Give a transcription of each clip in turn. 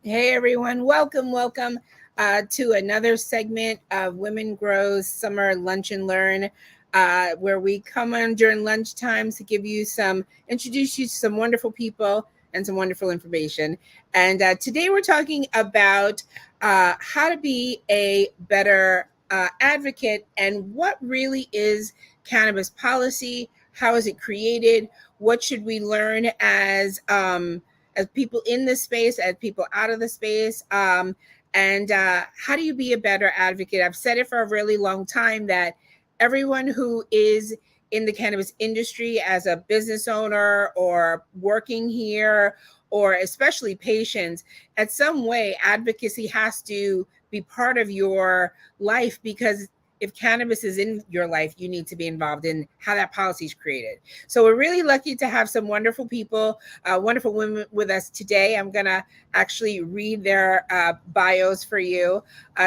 Hey everyone, welcome to another segment of Women Grows Summer Lunch and Learn, where we come on during lunchtime to introduce you to some wonderful people and some wonderful information. And today we're talking about how to be a better advocate and what really is cannabis policy, how is it created, what should we learn as people in this space, as people out of the space, and how do you be a better advocate? I've said it for a really long time that everyone who is in the cannabis industry as a business owner or working here, or especially patients, at some way, advocacy has to be part of your life, because if cannabis is in your life, you need to be involved in how that policy is created. So we're really lucky to have some wonderful people, wonderful women with us today. I'm going to actually read their bios for you.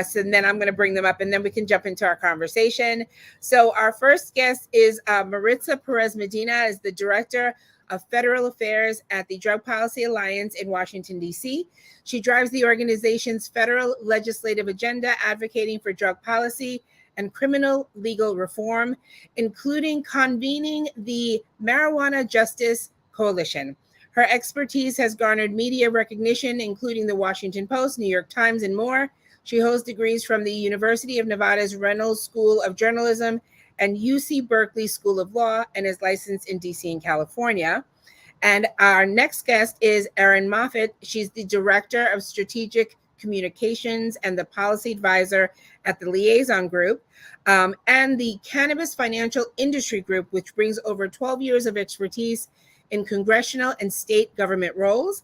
So then I'm going to bring them up and then we can jump into our conversation. So our first guest is Maritza Perez Medina, is the Director of Federal Affairs at the Drug Policy Alliance in Washington, D.C. She drives the organization's federal legislative agenda advocating for drug policy and criminal legal reform, including convening the Marijuana Justice Coalition. Her expertise has garnered media recognition, including the Washington Post, New York Times, and more. She holds degrees from the University of Nevada's Reynolds School of Journalism and UC Berkeley School of Law, and is licensed in DC and California. And our next guest is Erin Moffitt. She's the Director of Strategic Communications and the Policy Advisor at the Liaison Group, and the Cannabis Financial Industry Group, which brings over 12 years of expertise in congressional and state government roles.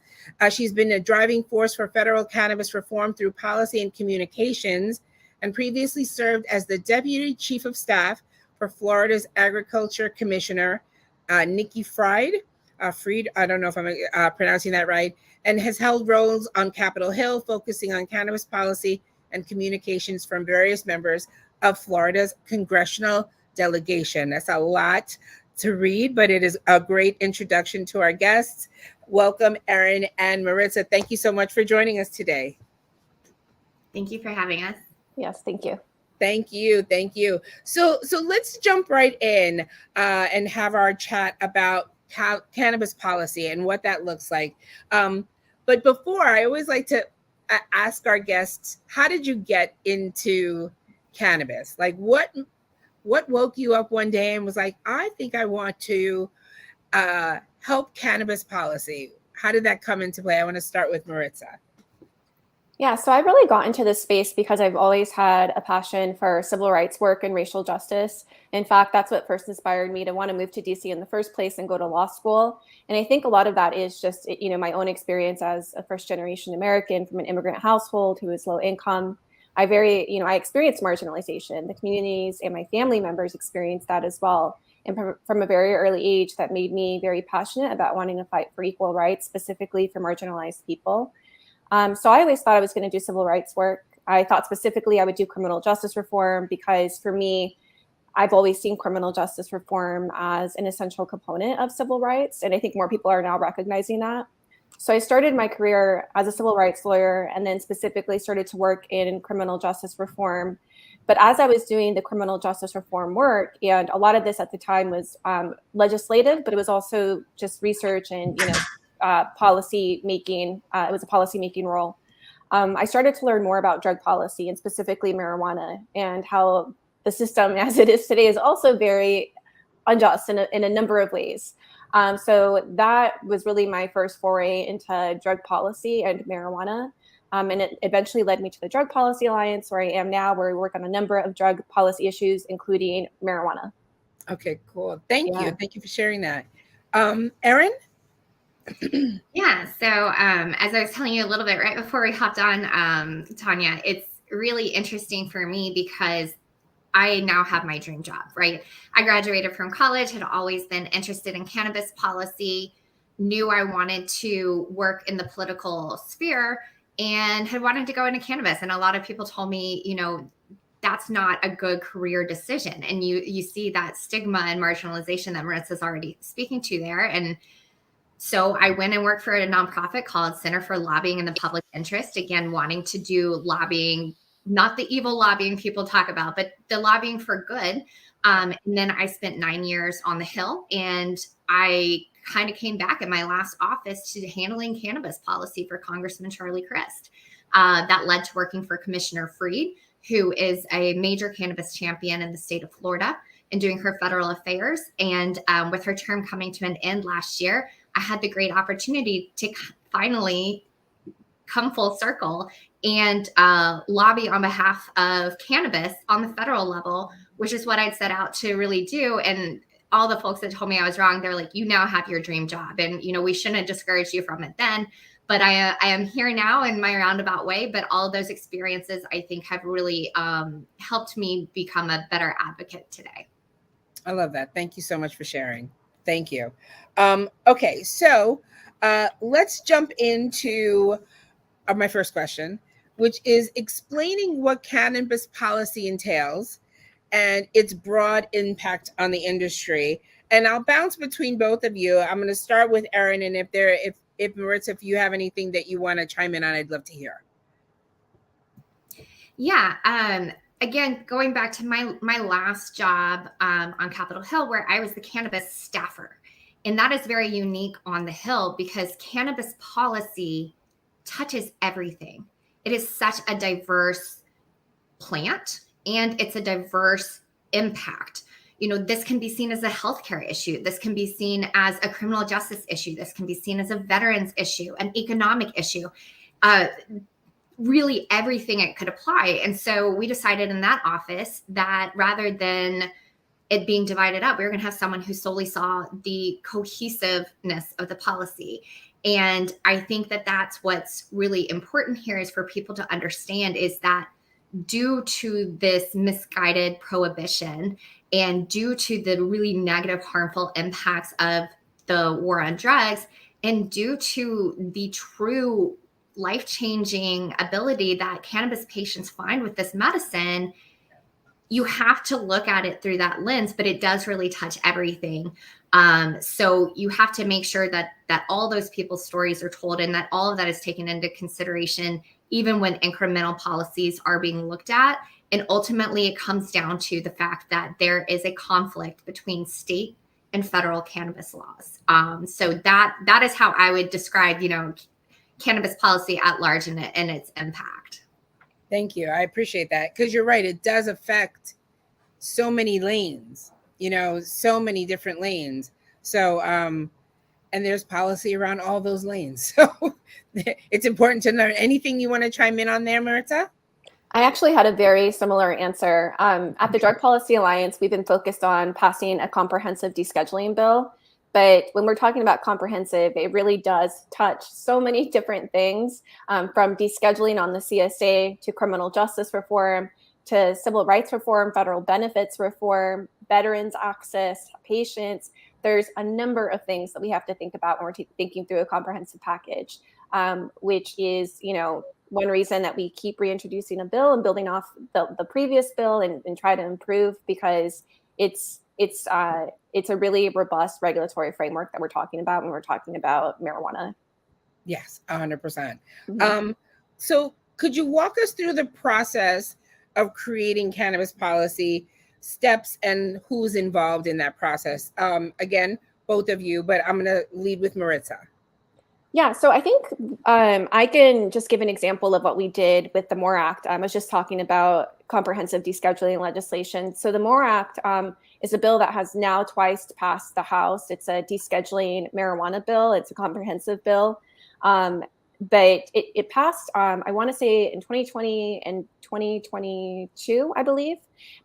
She's been a driving force for federal cannabis reform through policy and communications, and previously served as the Deputy Chief of Staff for Florida's Agriculture Commissioner, Nikki Fried, I don't know if I'm pronouncing that right, and has held roles on Capitol Hill, focusing on cannabis policy and communications from various members of Florida's congressional delegation. That's a lot to read, but it is a great introduction to our guests. Welcome, Erin and Maritza. Thank you so much for joining us today. Thank you for having us. Yes, thank you. Thank you. So let's jump right in and have our chat about cannabis policy and what that looks like. But before, I always like to ask our guests, how did you get into cannabis? Like what woke you up one day and was like, I think I want to help cannabis policy? How did that come into play? I want to start with Maritza. Yeah, so I really got into this space because I've always had a passion for civil rights work and racial justice. In fact, that's what first inspired me to want to move to DC in the first place and go to law school. And I think a lot of that is just, my own experience as a first generation American from an immigrant household who is low income. I experienced marginalization. The communities and my family members experienced that as well. And from a very early age, that made me very passionate about wanting to fight for equal rights, specifically for marginalized people. So I always thought I was going to do civil rights work. I thought specifically I would do criminal justice reform because for me, I've always seen criminal justice reform as an essential component of civil rights. And I think more people are now recognizing that. So I started my career as a civil rights lawyer and then specifically started to work in criminal justice reform. But as I was doing the criminal justice reform work, and a lot of this at the time was legislative, but it was also just research and, policy making. It was a policy making role. I started to learn more about drug policy and specifically marijuana, and how the system as it is today is also very unjust in a number of ways. So that was really my first foray into drug policy and marijuana. And it eventually led me to the Drug Policy Alliance, where I am now, where we work on a number of drug policy issues, including marijuana. Okay, cool. Thank you. Thank you for sharing that. Erin? Yeah. So as I was telling you a little bit right before we hopped on, Tanya, it's really interesting for me because I now have my dream job, right? I graduated from college, had always been interested in cannabis policy, knew I wanted to work in the political sphere, and had wanted to go into cannabis. And a lot of people told me, that's not a good career decision. And you see that stigma and marginalization that Maritza's already speaking to there. And So I went and worked for a nonprofit called Center for Lobbying in the Public Interest, again, wanting to do lobbying, not the evil lobbying people talk about, but the lobbying for good. And then I spent 9 years on the Hill, and I kind of came back in my last office to handling cannabis policy for Congressman Charlie Crist. That led to working for Commissioner Freed, who is a major cannabis champion in the state of Florida, and doing her federal affairs. And with her term coming to an end last year, I had the great opportunity to finally come full circle and lobby on behalf of cannabis on the federal level, which is what I'd set out to really do. And all the folks that told me I was wrong, they're like, you now have your dream job. And, we shouldn't have discouraged you from it then. But I am here now in my roundabout way. But all of those experiences, I think, have really helped me become a better advocate today. I love that. Thank you so much for sharing. Thank you. Okay, so let's jump into my first question, which is explaining what cannabis policy entails and its broad impact on the industry. And I'll bounce between both of you. I'm going to start with Erin, and if Maritza, if you have anything that you want to chime in on, I'd love to hear. Yeah. Again, going back to my last job on Capitol Hill, where I was the cannabis staffer. And that is very unique on the Hill because cannabis policy touches everything. It is such a diverse plant, and it's a diverse impact. This can be seen as a healthcare issue. This can be seen as a criminal justice issue. This can be seen as a veterans issue, an economic issue. Really everything it could apply. And so we decided in that office that rather than it being divided up, we were going to have someone who solely saw the cohesiveness of the policy. And I think that that's what's really important here is for people to understand is that due to this misguided prohibition and due to the really negative, harmful impacts of the war on drugs, and due to the true life-changing ability that cannabis patients find with this medicine, you have to look at it through that lens, but it does really touch everything. So you have to make sure that all those people's stories are told and that all of that is taken into consideration, even when incremental policies are being looked at. And ultimately, it comes down to the fact that there is a conflict between state and federal cannabis laws. So that is how I would describe, cannabis policy at large and its impact. Thank you. I appreciate that because you're right. It does affect so many lanes, so many different lanes. So, and there's policy around all those lanes. So it's important to know. Anything you want to chime in on there, Maritza? I actually had a very similar answer. At the Drug Policy Alliance, we've been focused on passing a comprehensive descheduling bill. But when we're talking about comprehensive, it really does touch so many different things, from descheduling on the CSA to criminal justice reform to civil rights reform, federal benefits reform, veterans access, patients. There's a number of things that we have to think about when we're thinking through a comprehensive package, which is, one reason that we keep reintroducing a bill and building off the previous bill and try to improve, because it's a really robust regulatory framework that we're talking about when we're talking about marijuana. Yes, 100%. Mm-hmm. So could you walk us through the process of creating cannabis policy, steps, and who's involved in that process? Again, both of you, but I'm going to lead with Maritza. Yeah, so I think I can just give an example of what we did with the MORE Act. I was just talking about comprehensive descheduling legislation. So the MORE Act is a bill that has now twice passed the House. It's a descheduling marijuana bill. It's a comprehensive bill. But it passed, I want to say, in 2020 and 2022, I believe.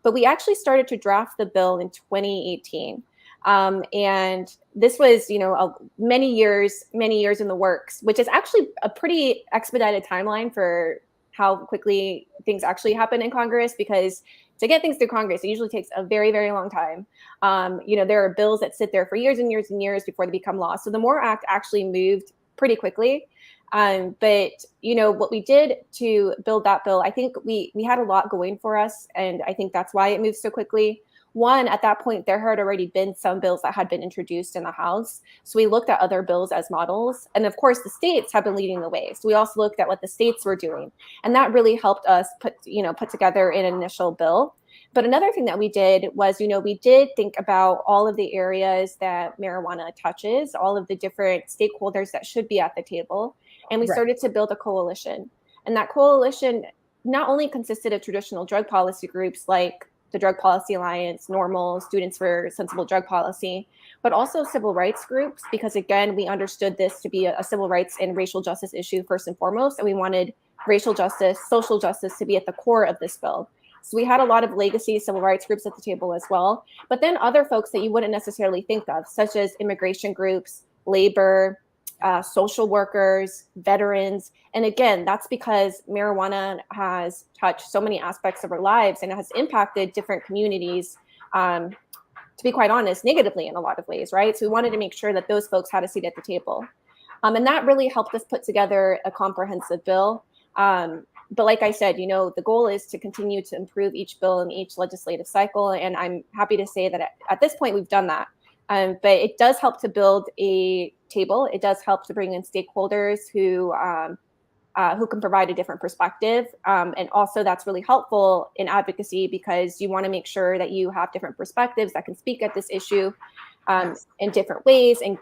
But we actually started to draft the bill in 2018. And this was, many years in the works, which is actually a pretty expedited timeline for how quickly things actually happen in Congress, because to get things through Congress, it usually takes a very, very long time. There are bills that sit there for years and years and years before they become law. So the MORE Act actually moved pretty quickly. But what we did to build that bill, I think we had a lot going for us. And I think that's why it moved so quickly. One, at that point, there had already been some bills that had been introduced in the House. So we looked at other bills as models. And of course, the states have been leading the way. So we also looked at what the states were doing. And that really helped us put together an initial bill. But another thing that we did was, we did think about all of the areas that marijuana touches, all of the different stakeholders that should be at the table. And we started to build a coalition. And that coalition not only consisted of traditional drug policy groups like the Drug Policy Alliance, NORML, Students for Sensible Drug Policy, but also civil rights groups, because again, we understood this to be a civil rights and racial justice issue first and foremost, and we wanted racial justice, social justice to be at the core of this bill. So we had a lot of legacy civil rights groups at the table as well, but then other folks that you wouldn't necessarily think of, such as immigration groups, labor, social workers, veterans. And again, that's because marijuana has touched so many aspects of our lives and it has impacted different communities, to be quite honest, negatively in a lot of ways, right? So we wanted to make sure that those folks had a seat at the table. And that really helped us put together a comprehensive bill. But like I said, the goal is to continue to improve each bill in each legislative cycle. And I'm happy to say that at this point, we've done that. But it does help to build a table. It does help to bring in stakeholders who can provide a different perspective. And also that's really helpful in advocacy because you want to make sure that you have different perspectives that can speak at this issue in different ways and,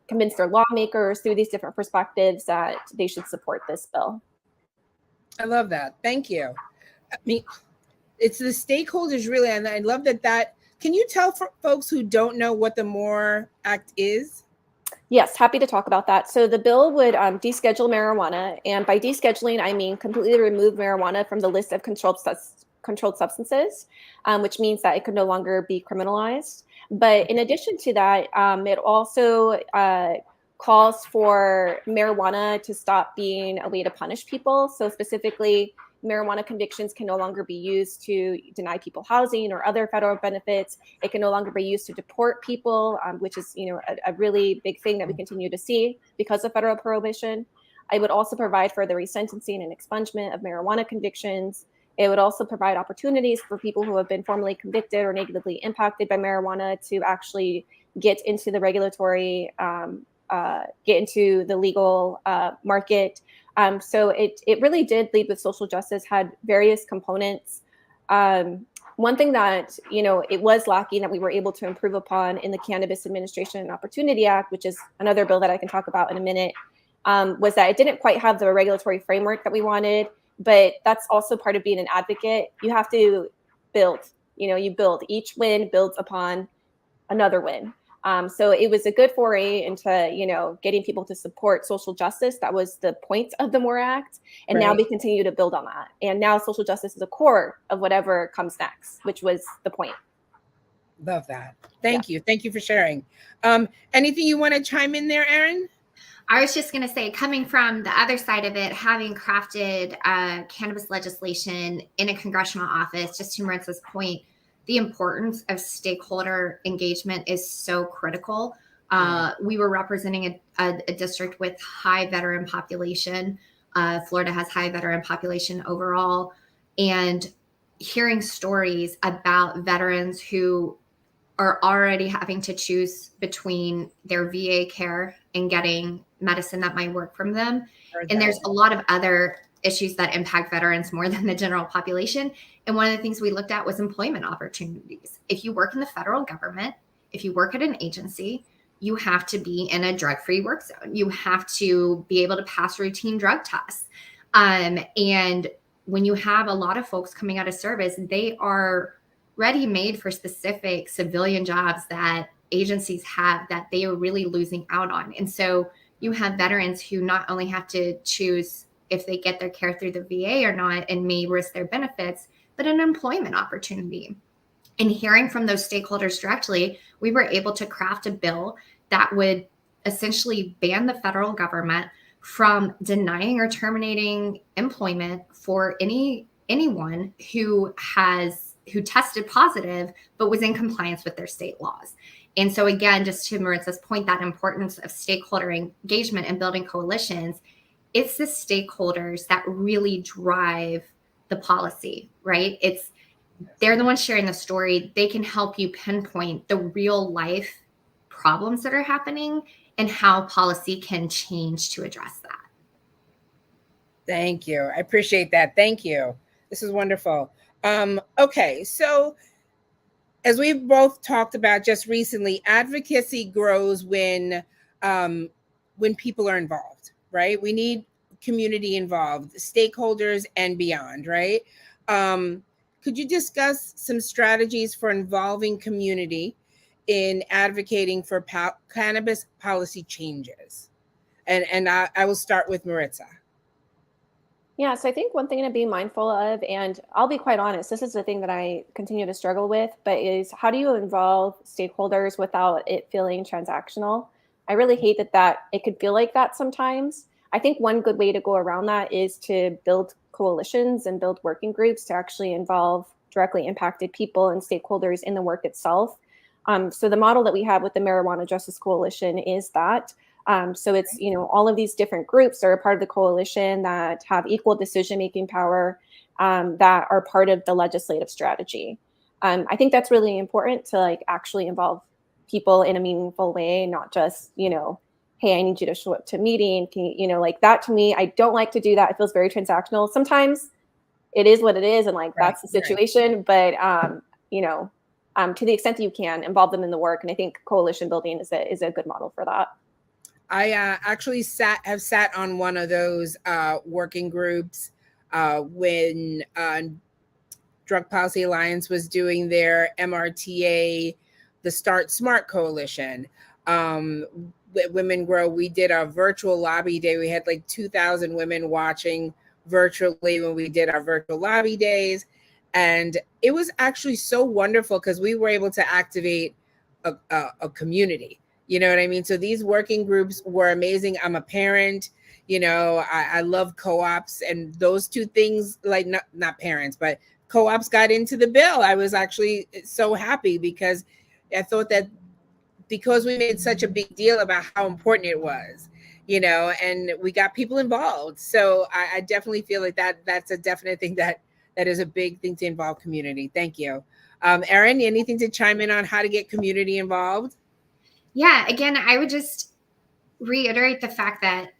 convince their lawmakers through these different perspectives that they should support this bill. I love that. Thank you. I mean, it's the stakeholders really, and I love that. Can you tell for folks who don't know what the MORE Act is? Yes, happy to talk about that. So the bill would deschedule marijuana. And by descheduling, I mean completely remove marijuana from the list of controlled substances, which means that it could no longer be criminalized. But in addition to that, it also calls for marijuana to stop being a way to punish people. So specifically, marijuana convictions can no longer be used to deny people housing or other federal benefits. It can no longer be used to deport people, which is a really big thing that we continue to see because of federal prohibition. I would also provide for the resentencing and expungement of marijuana convictions. It would also provide opportunities for people who have been formally convicted or negatively impacted by marijuana to actually get into the regulatory, get into the legal market. So it really did lead with social justice, had various components. One thing that, it was lacking that we were able to improve upon in the Cannabis Administration and Opportunity Act, which is another bill that I can talk about in a minute, was that it didn't quite have the regulatory framework that we wanted, but that's also part of being an advocate. You have to build, you build. Each win builds upon another win. So it was a good foray into, getting people to support social justice. That was the point of the MORE Act. And now we continue to build on that. And now social justice is a core of whatever comes next, which was the point. Love that. Thank you. Thank you for sharing. Anything you want to chime in there, Erin? I was just going to say, coming from the other side of it, having crafted cannabis legislation in a congressional office, just to Maritza's point, the importance of stakeholder engagement is so critical. We were representing a district with high veteran population. Florida has high veteran population overall. And hearing stories about veterans who are already having to choose between their VA care and getting medicine that might work from them. And there's a lot of other issues that impact veterans more than the general population. And one of the things we looked at was employment opportunities. If you work in the federal government, if you work at an agency, you have to be in a drug-free work zone. You have to be able to pass routine drug tests. And when you have a lot of folks coming out of service, they are ready-made for specific civilian jobs that agencies have that they are really losing out on. And so you have veterans who not only have to choose if they get their care through the VA or not and may risk their benefits, but an employment opportunity. And hearing from those stakeholders directly, we were able to craft a bill that would essentially ban the federal government from denying or terminating employment for anyone who tested positive but was in compliance with their state laws. And so again, just to Maritza's point, that importance of stakeholder engagement and building coalitions, it's the stakeholders that really drive the policy, right? It's they're the ones sharing the story. They can help you pinpoint the real life problems that are happening and how policy can change to address that. Thank you. I appreciate that. Thank you. This is wonderful. Okay, so as we both talked about just recently, advocacy grows when people are involved, right? We need community involved, stakeholders and beyond, right? Could you discuss some strategies for involving community in advocating for cannabis policy changes? And I will start with Maritza. Yeah, so I think one thing to be mindful of, and I'll be quite honest, this is the thing that I continue to struggle with, but is how do you involve stakeholders without it feeling transactional? I really hate that it could feel like that sometimes. I think one good way to go around that is to build coalitions and build working groups to actually involve directly impacted people and stakeholders in the work itself. So the model that we have with the Marijuana Justice Coalition is that. So it's, all of these different groups are a part of the coalition that have equal decision-making power, that are part of the legislative strategy. I think that's really important to actually involve people in a meaningful way, not just, hey, I need you to show up to a meeting. Can you, that to me, I don't like to do that. It feels very transactional. Sometimes it is what it is. And that's the situation. Right. But, to the extent that you can involve them in the work. And I think coalition building is a good model for that. I actually have sat on one of those working groups when Drug Policy Alliance was doing their MRTA, the Start Smart Coalition. Women Grow, we did a virtual lobby day. We had 2,000 women watching virtually when we did our virtual lobby days. And it was actually so wonderful because we were able to activate a community. You know what I mean? So these working groups were amazing. I'm a parent, I love co-ops, and those two things, not parents, but co-ops got into the bill. I was actually so happy because I thought that because we made such a big deal about how important it was, and we got people involved. So I definitely feel like that's a definite thing that is a big thing to involve community. Thank you. Erin, anything to chime in on how to get community involved? Yeah, again, I would just reiterate the fact that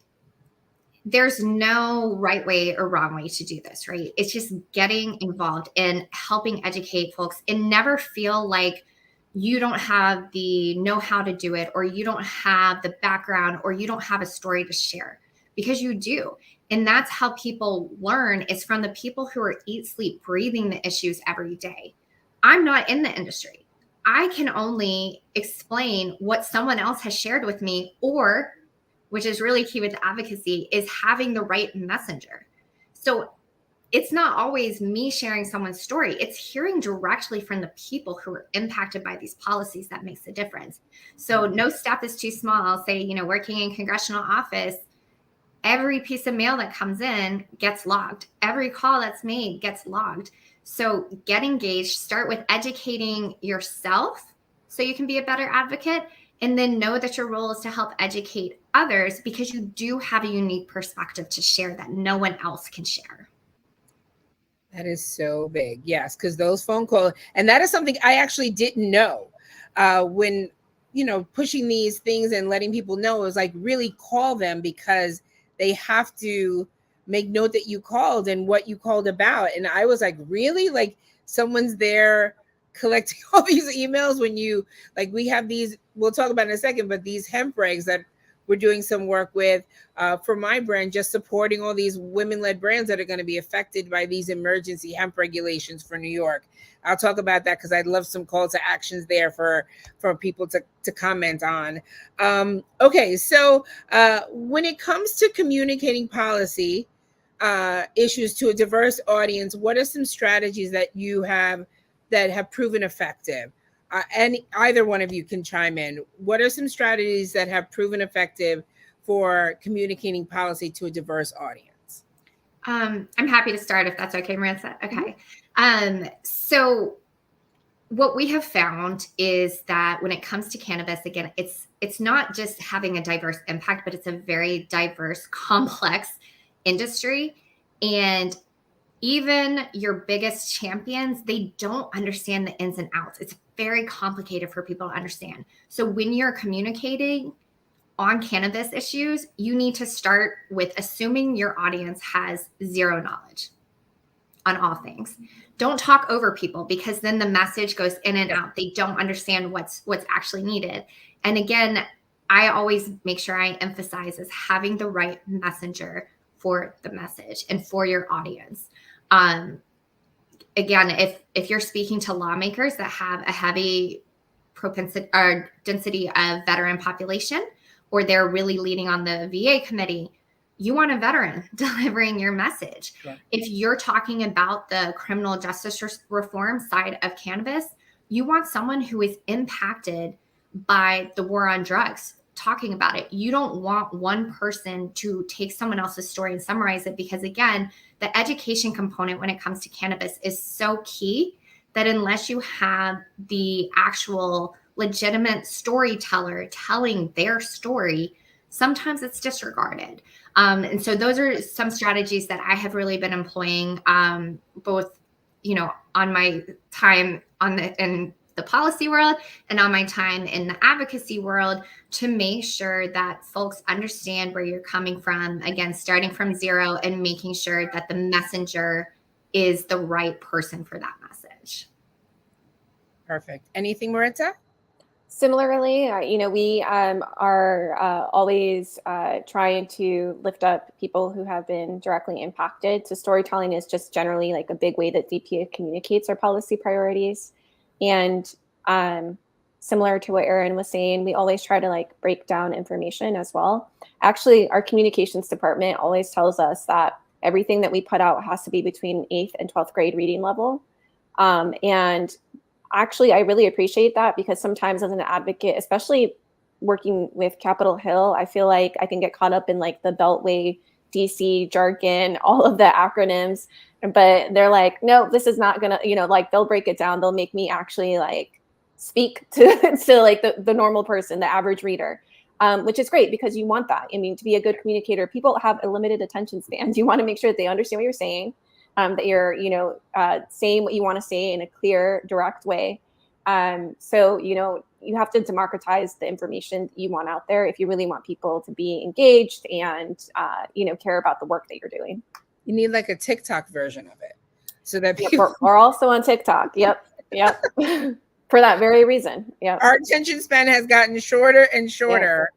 there's no right way or wrong way to do this, right? It's just getting involved and helping educate folks and never feel like you don't have the know-how to do it, or you don't have the background, or you don't have a story to share, because you do. And that's how people learn, is from the people who are eat, sleep, breathing the issues every day. I'm not in the industry. I can only explain what someone else has shared with me, or, which is really key with advocacy, is having the right messenger. So it's not always me sharing someone's story. It's hearing directly from the people who are impacted by these policies that makes a difference. So no step is too small. I'll say, working in congressional office, every piece of mail that comes in gets logged. Every call that's made gets logged. So get engaged, start with educating yourself so you can be a better advocate, and then know that your role is to help educate others, because you do have a unique perspective to share that no one else can share. That is so big. Yes, because those phone calls, and that is something I actually didn't know when, pushing these things and letting people know, it was really call them, because they have to make note that you called and what you called about. And I was really? Someone's there collecting all these emails when you, we have these, we'll talk about in a second, but these hemp regs that we're doing some work with for my brand, just supporting all these women-led brands that are going to be affected by these emergency hemp regulations for New York. I'll talk about that because I'd love some call to actions there for people to comment on. Okay, so when it comes to communicating policy issues to a diverse audience, what are some strategies that you have that have proven effective? And either one of you can chime in. What are some strategies that have proven effective for communicating policy to a diverse audience? I'm happy to start if that's okay, Marissa. Okay. So what we have found is that when it comes to cannabis, again, it's not just having a diverse impact, but it's a very diverse, complex industry. And even your biggest champions, they don't understand the ins and outs. It's very complicated for people to understand. So when you're communicating on cannabis issues, you need to start with assuming your audience has zero knowledge on all things. Don't talk over people, because then the message goes in and out. They don't understand what's actually needed. And again, I always make sure I emphasize is having the right messenger for the message and for your audience. Again, if you're speaking to lawmakers that have a heavy propensity or density of veteran population, or they're really leading on the VA committee, you want a veteran delivering your message. Sure. If you're talking about the criminal justice reform side of cannabis, you want someone who is impacted by the war on drugs talking about it. You don't want one person to take someone else's story and summarize it, because again, the education component when it comes to cannabis is so key that unless you have the actual legitimate storyteller telling their story, sometimes it's disregarded. And so those are some strategies that I have really been employing, both, on my time in the policy world and on my time in the advocacy world, to make sure that folks understand where you're coming from. Again, starting from zero and making sure that the messenger is the right person for that message. Perfect. Anything, Maritza? Similarly, we are always trying to lift up people who have been directly impacted. So storytelling is just generally like a big way that DPA communicates our policy priorities. And similar to what Erin was saying, we always try to break down information as well. Actually, our communications department always tells us that everything that we put out has to be between 8th and 12th grade reading level. And actually, I really appreciate that, because sometimes as an advocate, especially working with Capitol Hill, I feel like I can get caught up in the Beltway DC jargon, all of the acronyms, but they're like, no, this is not gonna, they'll break it down. They'll make me actually speak to the normal person, the average reader, which is great, because you want that. I mean, to be a good communicator, people have a limited attention span. You want to make sure that they understand what you're saying. That you're, saying what you want to say in a clear, direct way. So, you have to democratize the information you want out there if you really want people to be engaged and, care about the work that you're doing. You need a TikTok version of it, so that people we're also on TikTok. Yep. For that very reason. Yeah. Our attention span has gotten shorter and shorter,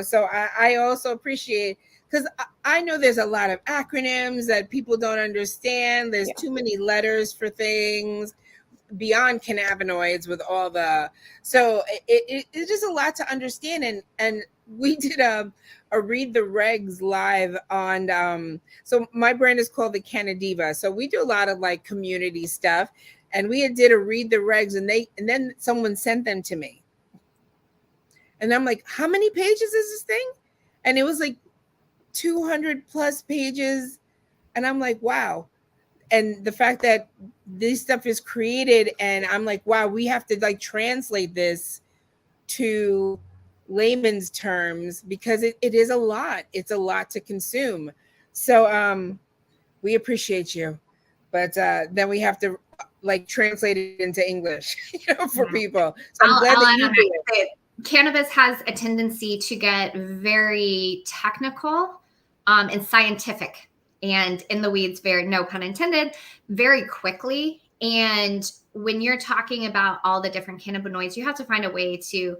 so I also appreciate, because I know there's a lot of acronyms that people don't understand. There's too many letters for things beyond cannabinoids with all so it's just a lot to understand. And we did a read the regs live on, so my brand is called the Cannadiva. So we do a lot of community stuff, and we did a read the regs, and then someone sent them to me. And I'm like, how many pages is this thing? And it was 200 plus pages. And I'm like, wow. And the fact that this stuff is created, and I'm like, wow, we have to translate this to layman's terms, because it is a lot. It's a lot to consume. So we appreciate you. But then we have to translate it into English, for people. So I'm glad that you do it. Cannabis has a tendency to get very technical and scientific and in the weeds, very, no pun intended, very quickly. And when you're talking about all the different cannabinoids, you have to find a way to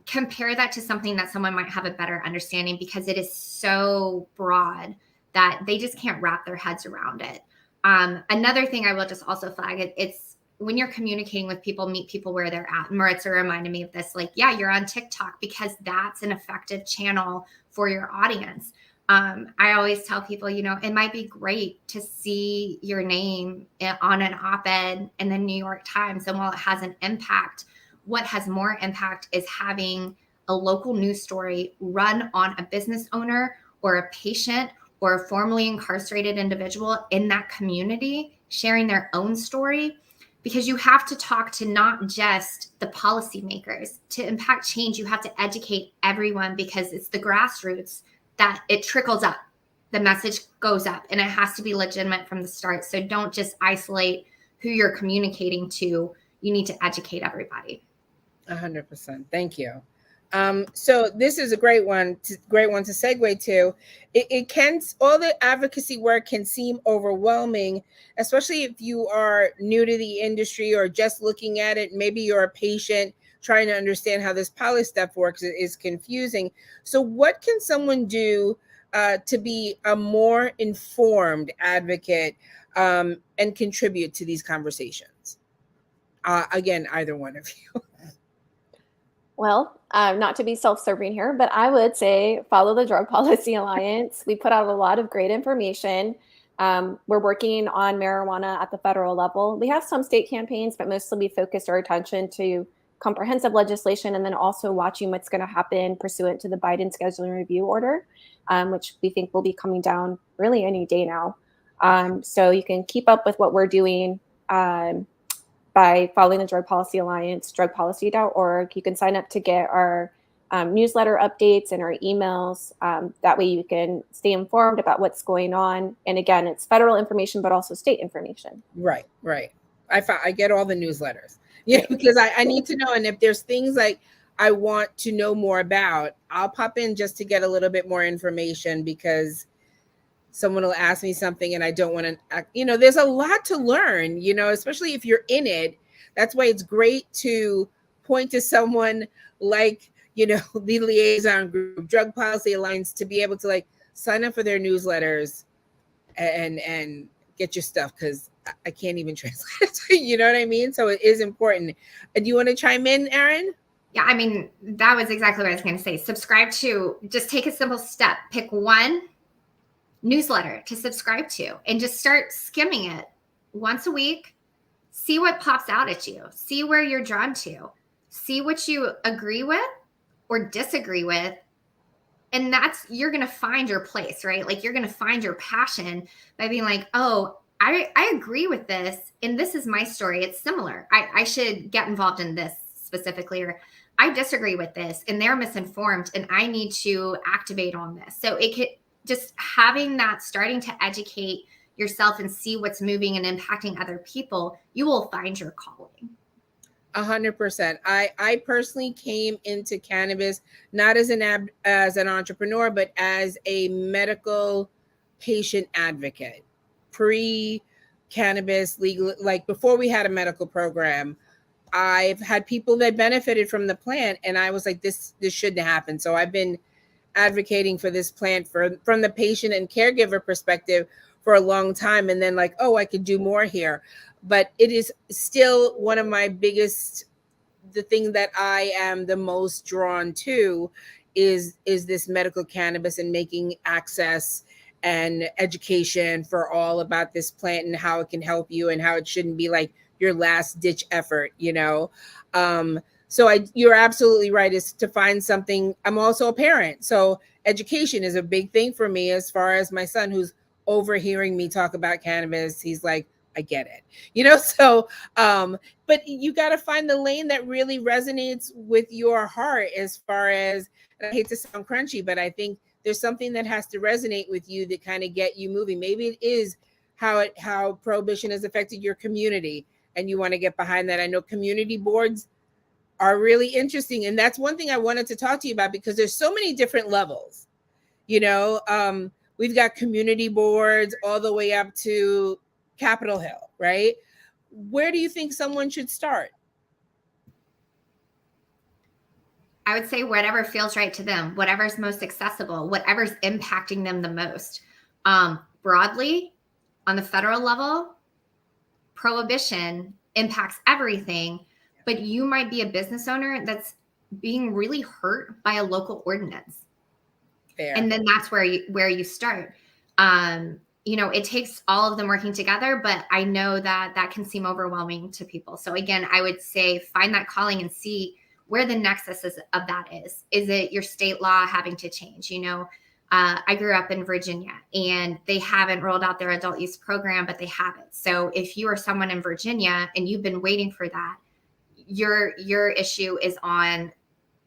compare that to something that someone might have a better understanding, because it is so broad that they just can't wrap their heads around it. Another thing I will just also flag, it's when you're communicating with people, meet people where they're at. Maritza reminded me of this, you're on TikTok, because that's an effective channel for your audience. I always tell people, it might be great to see your name on an op-ed in the New York Times. And while it has an impact, what has more impact is having a local news story run on a business owner or a patient or a formerly incarcerated individual in that community sharing their own story. Because you have to talk to not just the policymakers. To impact change, you have to educate everyone, because it's the grassroots that it trickles up. the message goes up, and it has to be legitimate from the start. So don't just isolate who you're communicating to. You need to educate everybody. 100%. Thank you. So this is a great one to segue to. It can, all the advocacy work can seem overwhelming, especially if you are new to the industry or just looking at it. Maybe you're a patient trying to understand how this poly stuff works. It is confusing. So what can someone do to be a more informed advocate and contribute to these conversations? Again, either one of you. Well, not to be self-serving here, but I would say follow the Drug Policy Alliance. We put out a lot of great information. We're working on marijuana at the federal level. We have some state campaigns, but mostly we focused our attention to comprehensive legislation and then also watching what's going to happen pursuant to the Biden scheduling review order, which we think will be coming down really any day now. So you can keep up with what we're doing by following the Drug Policy Alliance, drugpolicy.org. You can sign up to get our newsletter updates and our emails. That way you can stay informed about what's going on. And again, it's federal information, but also state information. Right. I get all the newsletters, because I need to know. And if there's things like I want to know more about, I'll pop in just to get a little bit more information, because someone will ask me something and I don't want to, there's a lot to learn, especially if you're in it. That's why it's great to point to someone like, the liaison group, Drug Policy Alliance, to be able to like sign up for their newsletters and get your stuff, because I can't even translate it. You know what I mean? So it is important. Do you want to chime in, Erin? Yeah, I mean, that was exactly what I was going to say. Subscribe to, just take a simple step. Pick one newsletter to subscribe to and just start skimming it once a week. See what pops out at you. See where you're drawn to. See what you agree with or disagree with. And you're going to find your place, right? Like you're going to find your passion by being like, oh, I agree with this. And this is my story. It's similar. I should get involved in this specifically, or I disagree with this and they're misinformed and I need to activate on this. So it could just having that, starting to educate yourself and see what's moving and impacting other people, you will find your calling. 100%. I personally came into cannabis not as an entrepreneur, but as a medical patient advocate. Pre-cannabis legal, like before we had a medical program, I've had people that benefited from the plant, and I was like, this shouldn't happen. So I've been advocating for this plant from the patient and caregiver perspective for a long time, and then like, oh, I could do more here. But it is still one of my biggest, the thing that I am the most drawn to is this medical cannabis and making access and education for all about this plant and how it can help you and how it shouldn't be like your last ditch effort, So you're absolutely right, is to find something. I'm also a parent, so education is a big thing for me. As far as my son, who's overhearing me talk about cannabis, he's like, I get it, So, but you got to find the lane that really resonates with your heart. As far as, and I hate to sound crunchy, but I think there's something that has to resonate with you that kind of get you moving. Maybe it is how prohibition has affected your community, and you want to get behind that. I know community boards are really interesting. And that's one thing I wanted to talk to you about, because there's so many different levels, we've got community boards all the way up to Capitol Hill, right? Where do you think someone should start? I would say whatever feels right to them, whatever's most accessible, whatever's impacting them the most. Broadly, on the federal level, prohibition impacts everything, but you might be a business owner that's being really hurt by a local ordinance. Fair. And then that's where you start. It takes all of them working together, but I know that can seem overwhelming to people. So again, I would say find that calling and see where the nexus of that is. Is it your state law having to change? I grew up in Virginia and they haven't rolled out their adult use program, but they have it. So if you are someone in Virginia and you've been waiting for that, your issue is on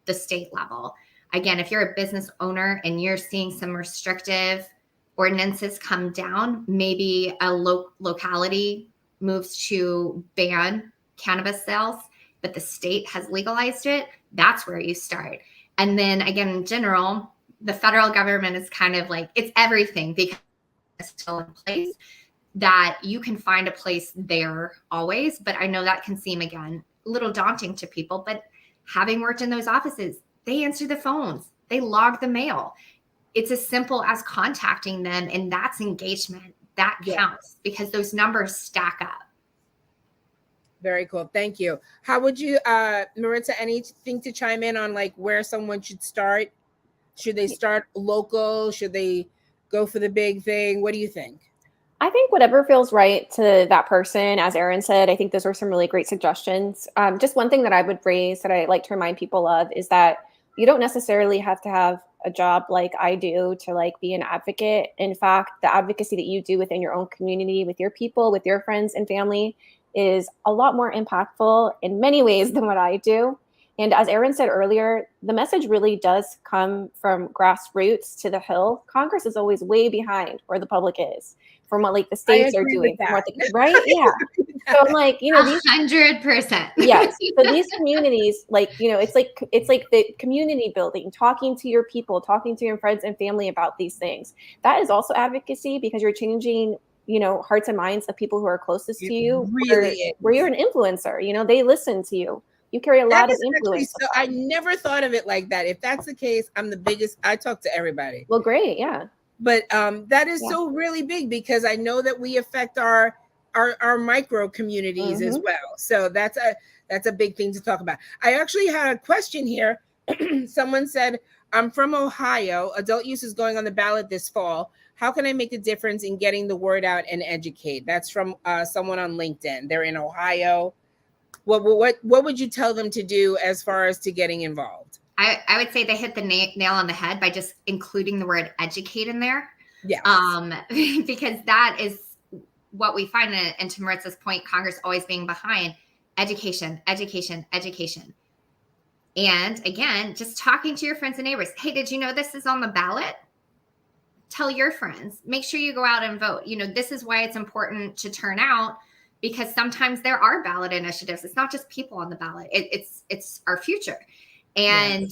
the state level. Again, if you're a business owner and you're seeing some restrictive ordinances come down, maybe a locality moves to ban cannabis sales, but the state has legalized it, that's where you start. And then again, in general, the federal government is kind of like, it's everything because it's still in place, that you can find a place there always. But I know that can seem, again, a little daunting to people, but having worked in those offices, they answer the phones, they log the mail. It's as simple as contacting them, and that's engagement. That counts because those numbers stack up. Very cool. Thank you. How would you, Maritza, anything to chime in on like where someone should start? Should they start local? Should they go for the big thing? What do you think? I think whatever feels right to that person, as Erin said, I think those are some really great suggestions. Just one thing that I would raise that I like to remind people of is that you don't necessarily have to have a job like I do to like be an advocate. In fact, the advocacy that you do within your own community, with your people, with your friends and family is a lot more impactful in many ways than what I do. And as Erin said earlier, the message really does come from grassroots to the hill. Congress is always way behind where the public is from what like the states are doing, from what the, right? Yeah. So I'm like, you know, these 100%. yes. So these communities, like, you know, it's like the community building, talking to your people, talking to your friends and family about these things. That is also advocacy because you're changing, you know, hearts and minds of people who are closest to you, where you're an influencer, you know, they listen to you. You carry a lot of influence. So I never thought of it like that. If that's the case, I'm the biggest. I talk to everybody. Well, great. Yeah. But that is so really big because I know that we affect our micro communities as well. So that's a big thing to talk about. I actually had a question here. Someone said, I'm from Ohio. Adult use is going on the ballot this fall. How can I make a difference in getting the word out and educate? That's from someone on LinkedIn. They're in Ohio. What would you tell them to do as far as to getting involved? I would say they hit the nail on the head by just including the word educate in there. Yeah. Because that is what we find, and to Maritza's point, Congress always being behind education, education, education. And again, just talking to your friends and neighbors. Hey, did you know this is on the ballot? Tell your friends. Make sure you go out and vote. You know, this is why it's important to turn out, because sometimes there are ballot initiatives. It's not just people on the ballot. It's our future. And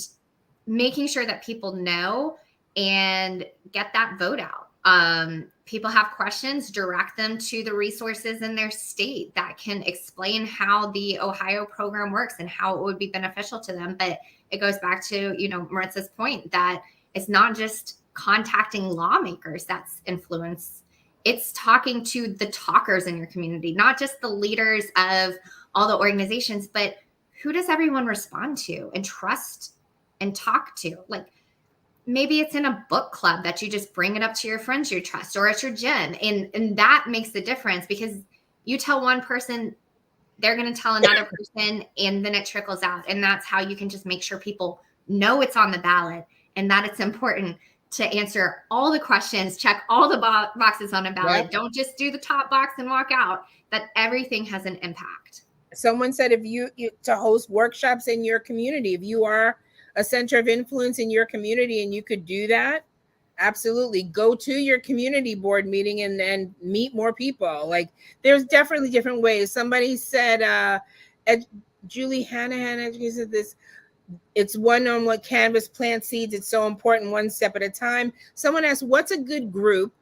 making sure that people know and get that vote out. People have questions, direct them to the resources in their state that can explain how the Ohio program works and how it would be beneficial to them. But it goes back to, you know, Maritza's point that it's not just contacting lawmakers that's influence. It's talking to the talkers in your community, not just the leaders of all the organizations, but who does everyone respond to and trust and talk to? Like maybe it's in a book club that you just bring it up to your friends you trust, or at your gym. And that makes the difference, because you tell one person, they're going to tell another person, and then it trickles out. And that's how you can just make sure people know it's on the ballot and that it's important to answer all the questions, check all the boxes on a ballot. Yep. Don't just do the top box and walk out, that everything has an impact. Someone said if you to host workshops in your community, if you are a center of influence in your community and you could do that, absolutely go to your community board meeting and meet more people. Like there's definitely different ways. Somebody said, Julie Hanahan said this, it's one on what cannabis plant seeds. It's so important, one step at a time. Someone asked, what's a good group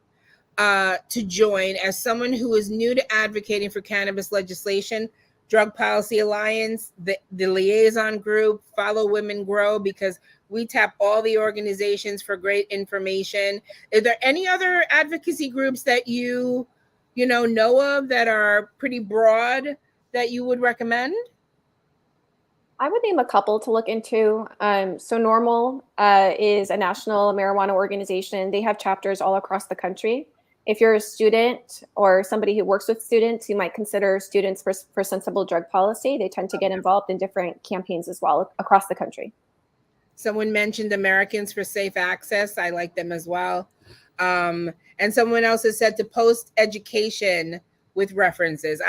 to join as someone who is new to advocating for cannabis legislation? Drug Policy Alliance, the liaison group, Follow Women Grow, because we tap all the organizations for great information. Are there any other advocacy groups that you know of that are pretty broad that you would recommend? I would name a couple to look into. So NORML is a national marijuana organization. They have chapters all across the country. If you're a student or somebody who works with students, you might consider Students for Sensible Drug Policy. They tend to get involved in different campaigns as well across the country. Someone mentioned Americans for Safe Access. I like them as well. And someone else has said to post education with references.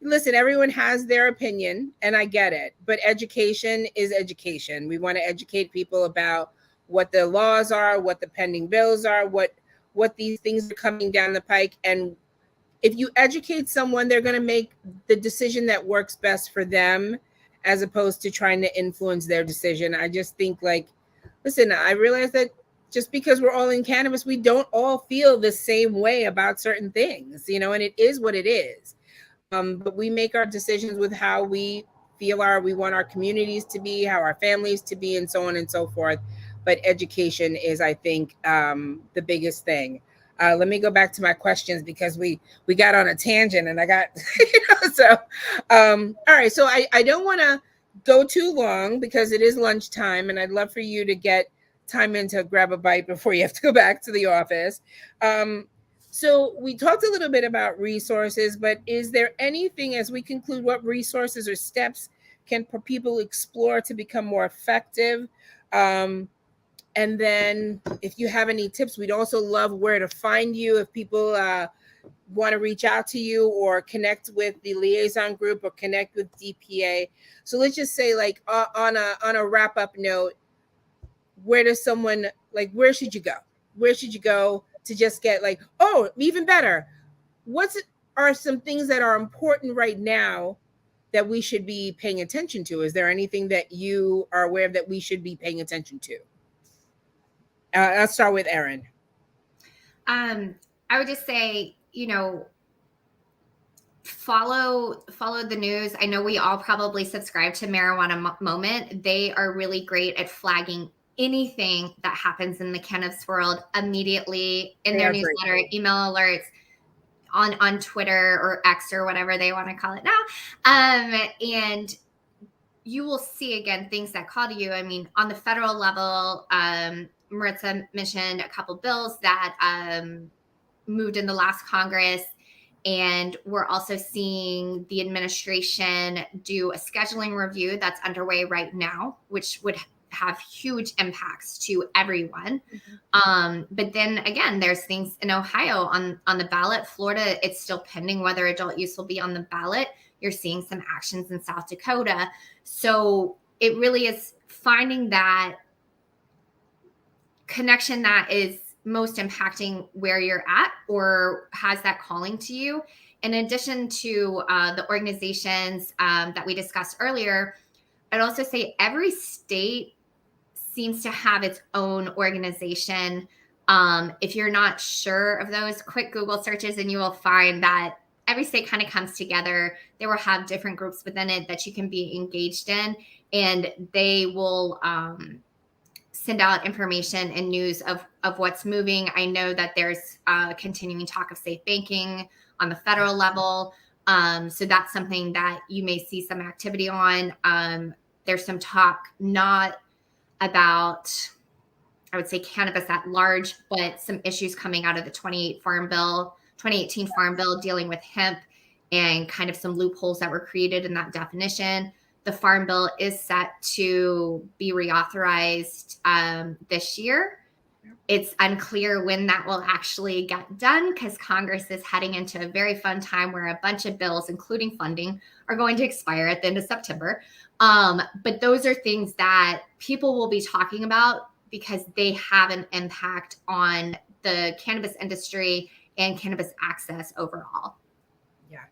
Listen, everyone has their opinion and I get it, but education is education. We want to educate people about what the laws are, what the pending bills are, what what these things are coming down the pike. And if you educate someone, they're going to make the decision that works best for them, as opposed to trying to influence their decision. I just think, like, listen, I realize that just because we're all in cannabis, we don't all feel the same way about certain things, you know, and it is what it is. But we make our decisions with how we feel we want our communities to be, how our families to be, and so on and so forth. But education is, I think, the biggest thing. Let me go back to my questions, because we got on a tangent and I got, so, all right. So I don't want to go too long because it is lunchtime and I'd love for you to get time in to grab a bite before you have to go back to the office. So we talked a little bit about resources, but is there anything, as we conclude, what resources or steps can people explore to become more effective? And then if you have any tips, we'd also love where to find you if people want to reach out to you or connect with the liaison group or connect with DPA. So let's just say, like, on a wrap up note, where does someone, like, where should you go? Where should you go to just get, like, oh, even better, are some things that are important right now that we should be paying attention to? Is there anything that you are aware of that we should be paying attention to? I'll start with Erin. I would just say, follow the news. I know we all probably subscribe to Marijuana Moment. They are really great at flagging anything that happens in the cannabis world immediately in their newsletter, email alerts, on Twitter or X or whatever they want to call it now. And you will see, again, things that call to you. I mean, on the federal level, Maritza mentioned a couple bills that moved in the last Congress. And we're also seeing the administration do a scheduling review that's underway right now, which would have huge impacts to everyone. Mm-hmm. But then again, there's things in Ohio on the ballot. Florida, it's still pending whether adult use will be on the ballot. You're seeing some actions in South Dakota. So it really is finding that connection that is most impacting where you're at or has that calling to you. In addition to the organizations that we discussed earlier, I'd also say every state seems to have its own organization. If you're not sure of those, quick Google searches and you will find that every state kind of comes together. They will have different groups within it that you can be engaged in, and they will send out information and news of what's moving. I know that there's continuing talk of safe banking on the federal level. So that's something that you may see some activity on. There's some talk not about, I would say, cannabis at large, but some issues coming out of the 2018 Farm Bill dealing with hemp and kind of some loopholes that were created in that definition. The Farm Bill is set to be reauthorized this year. It's unclear when that will actually get done because Congress is heading into a very fun time where a bunch of bills, including funding, are going to expire at the end of September. But those are things that people will be talking about because they have an impact on the cannabis industry and cannabis access overall. Yeah.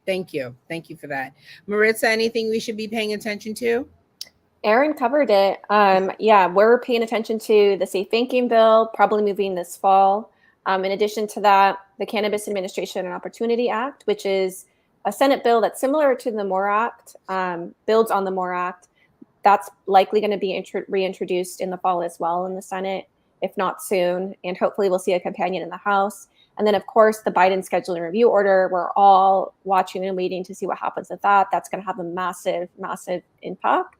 Thank you. Thank you for that. Maritza, anything we should be paying attention to? Erin covered it. Yeah, we're paying attention to the safe banking bill, probably moving this fall. In addition to that, the Cannabis Administration and Opportunity Act, which is a Senate bill that's similar to the MORE Act, builds on the MORE Act. That's likely going to be reintroduced in the fall as well in the Senate, if not soon. And hopefully we'll see a companion in the House. And then, of course, the Biden scheduling review order, we're all watching and waiting to see what happens with that. That's going to have a massive, massive impact.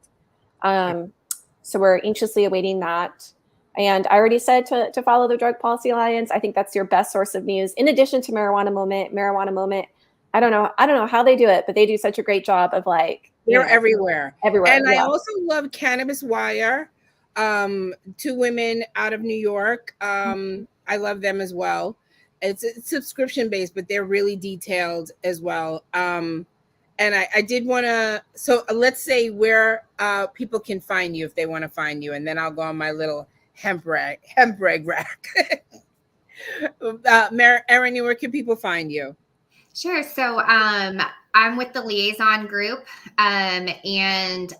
So we're anxiously awaiting that. And I already said to follow the Drug Policy Alliance. I think that's your best source of news. In addition to Marijuana Moment, I don't know how they do it, but they do such a great job of they're everywhere. And yeah. I also love Cannabis Wire, 2 women out of New York. I love them as well. It's subscription based, but they're really detailed as well. And I did want to, so let's say where people can find you if they want to find you, and then I'll go on my little hemp rag rack. Erin, where can people find you? Sure. So I'm with the liaison group, and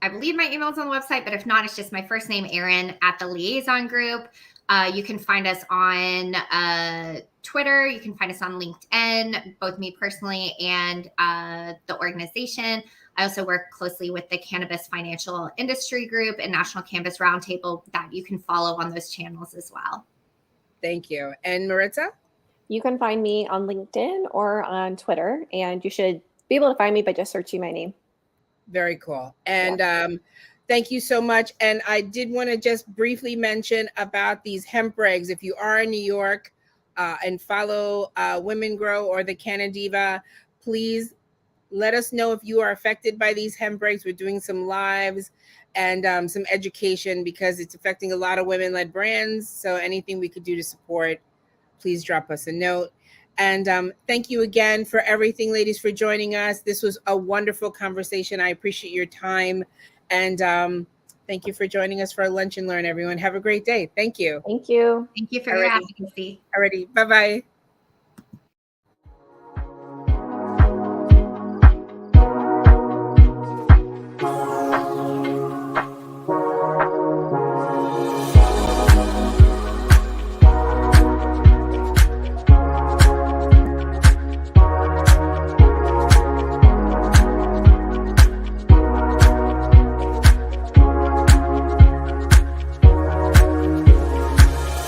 I believe my email's on the website, but if not, it's just my first name, Erin, at the liaison group. You can find us on Twitter. You can find us on LinkedIn, both me personally and the organization. I also work closely with the Cannabis Financial Industry Group and National Cannabis Roundtable that you can follow on those channels as well. Thank you. And Maritza? You can find me on LinkedIn or on Twitter, and you should be able to find me by just searching my name. Very cool. And thank you so much. And I did want to just briefly mention about these hemp regs. If you are in New York and follow Women Grow or the Canadiva, please let us know if you are affected by these hemp regs. We're doing some lives and some education because it's affecting a lot of women-led brands. So anything we could do to support, please drop us a note. And thank you again for everything, ladies, for joining us. This was a wonderful conversation. I appreciate your time. And thank you for joining us for Lunch and Learn, everyone. Have a great day. Thank you. Thank you. Thank you for your advocacy. Alrighty. Bye-bye.